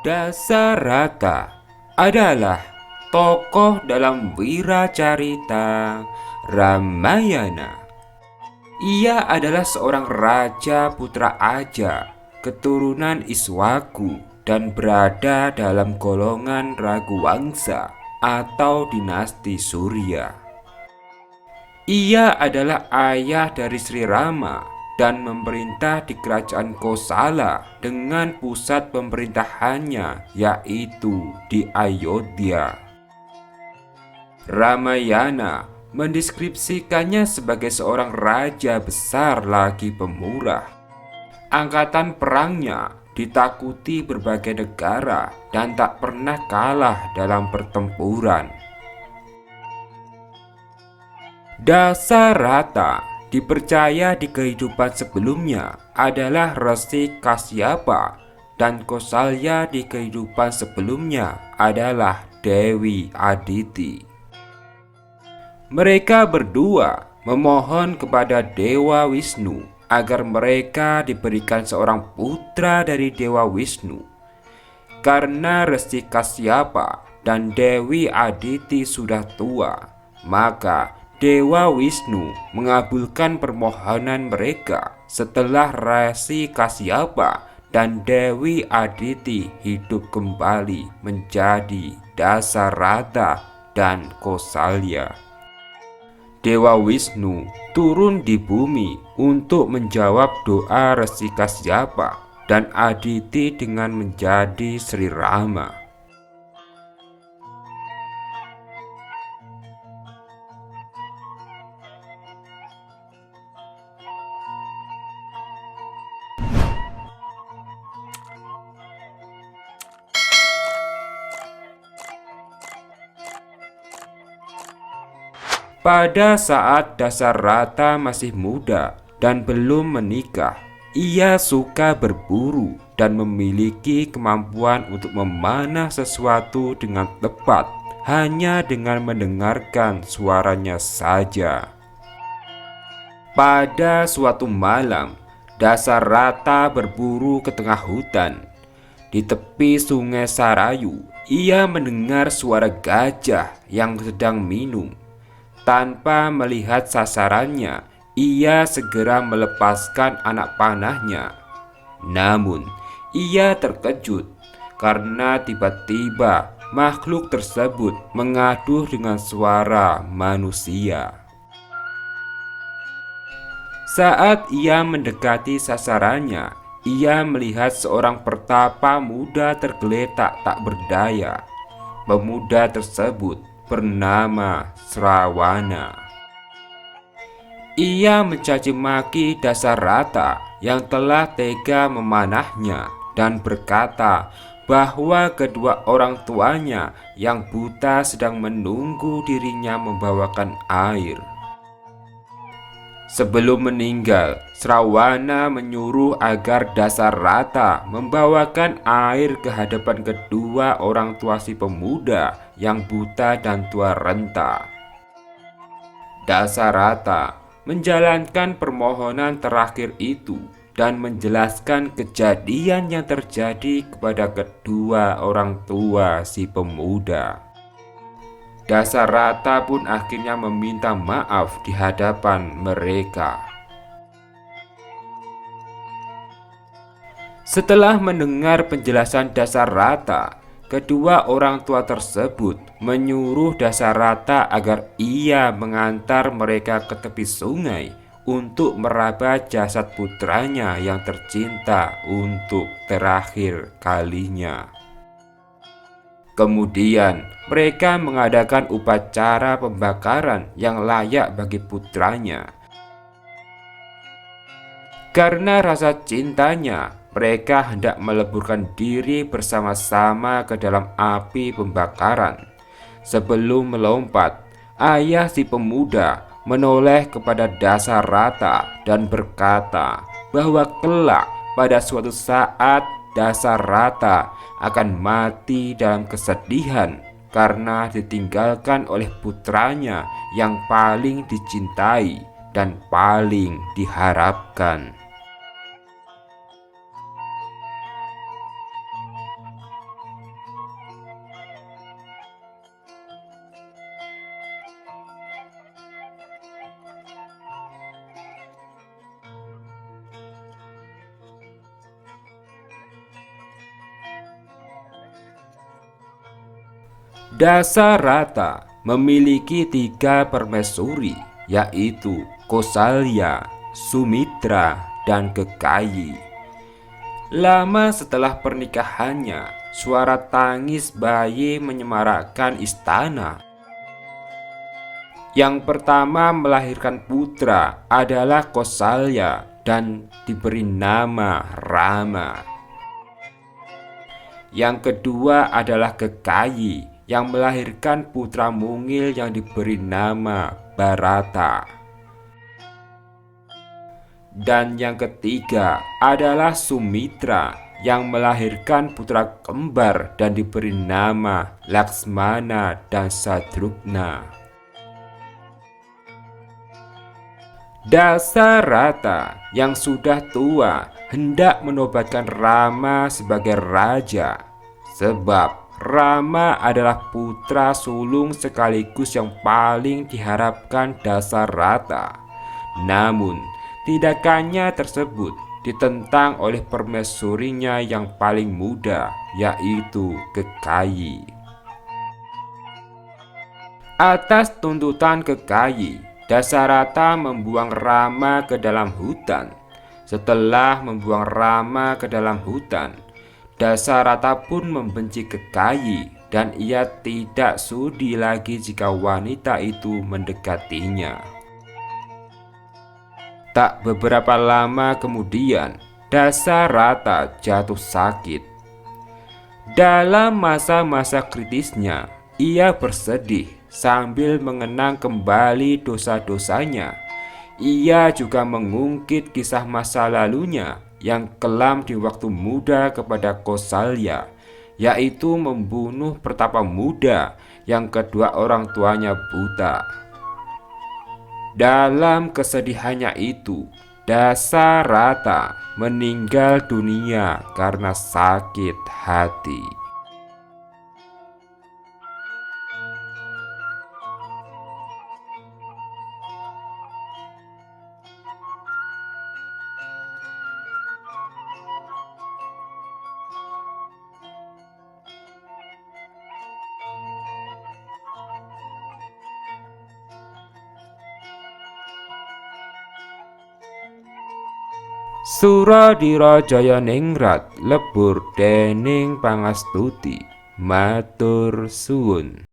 Dasarata adalah tokoh dalam wiracarita Ramayana. Ia adalah seorang raja putra Aja, keturunan Iswaku, dan berada dalam golongan Raguwangsa atau dinasti Surya. Ia adalah ayah dari Sri Rama dan memerintah di kerajaan Kosala dengan pusat pemerintahannya yaitu di Ayodhya. Ramayana mendeskripsikannya sebagai seorang raja besar lagi pemurah. Angkatan perangnya ditakuti berbagai negara dan tak pernah kalah dalam pertempuran. Dasarata dipercaya di kehidupan sebelumnya adalah Resi Kasyapa dan Kosalya di kehidupan sebelumnya adalah Dewi Aditi. Mereka berdua memohon kepada Dewa Wisnu agar mereka diberikan seorang putra dari Dewa Wisnu. Karena Resi Kasyapa dan Dewi Aditi sudah tua, maka Dewa Wisnu mengabulkan permohonan mereka setelah Resi Kasyapa dan Dewi Aditi hidup kembali menjadi Dasarata dan Kosalya. Dewa Wisnu turun di bumi untuk menjawab doa Resi Kasyapa dan Aditi dengan menjadi Sri Rama. Pada saat Dasarata masih muda dan belum menikah, ia suka berburu dan memiliki kemampuan untuk memanah sesuatu dengan tepat hanya dengan mendengarkan suaranya saja. Pada suatu malam, Dasarata berburu ke tengah hutan. Di tepi sungai Sarayu, ia mendengar suara gajah yang sedang minum. Tanpa melihat sasarannya, ia segera melepaskan anak panahnya. Namun, ia terkejut karena tiba-tiba makhluk tersebut mengadu dengan suara manusia. Saat ia mendekati sasarannya, ia melihat seorang pertapa muda tergeletak tak berdaya. Pemuda tersebut bernama Srawana. Ia mencaci maki Dasarata yang telah tega memanahnya dan berkata bahwa kedua orang tuanya yang buta sedang menunggu dirinya membawakan air. Sebelum meninggal, Srawana menyuruh agar Dasarata membawakan air ke hadapan kedua orang tua si pemuda yang buta dan tua renta. Dasarata menjalankan permohonan terakhir itu dan menjelaskan kejadian yang terjadi kepada kedua orang tua si pemuda. Dasarata pun akhirnya meminta maaf di hadapan mereka. Setelah mendengar penjelasan Dasarata, kedua orang tua tersebut menyuruh Dasarata agar ia mengantar mereka ke tepi sungai untuk meraba jasad putranya yang tercinta untuk terakhir kalinya. Kemudian mereka mengadakan upacara pembakaran yang layak bagi putranya. Karena rasa cintanya, mereka hendak meleburkan diri bersama-sama ke dalam api pembakaran. Sebelum melompat, ayah si pemuda menoleh kepada Dasarata dan berkata bahwa kelak pada suatu saat Dasarata akan mati dalam kesedihan karena ditinggalkan oleh putranya yang paling dicintai dan paling diharapkan. Dasarata memiliki 3 permaisuri, yaitu Kosalya, Sumitra, dan Kekayi. Lama setelah pernikahannya, suara tangis bayi menyemarakkan istana. Yang pertama melahirkan putra adalah Kosalya dan diberi nama Rama. Yang kedua adalah Kekayi yang melahirkan putra mungil yang diberi nama Bharata. Dan yang ketiga adalah Sumitra yang melahirkan putra kembar dan diberi nama Laksmana dan Satrugna. Dasarata yang sudah tua hendak menobatkan Rama sebagai raja, sebab Rama adalah putra sulung sekaligus yang paling diharapkan Dasarata. Namun, tindakannya tersebut ditentang oleh permaisurinya yang paling muda, yaitu Kekayi. Atas tuntutan Kekayi, Dasarata membuang Rama ke dalam hutan. Setelah membuang Rama ke dalam hutan, Dasarata pun membenci Kekayi dan ia tidak sudi lagi jika wanita itu mendekatinya. Tak beberapa lama kemudian, Dasarata jatuh sakit. Dalam masa-masa kritisnya, ia bersedih sambil mengenang kembali dosa-dosanya. Ia juga mengungkit kisah masa lalunya yang kelam di waktu muda kepada Kosalya, yaitu membunuh Pertapa muda yang kedua orang tuanya buta. Dalam kesedihannya itu, Dasarata meninggal dunia karena sakit hati. Suradira Jayaningrat lebur dening pangastuti, matur suwun.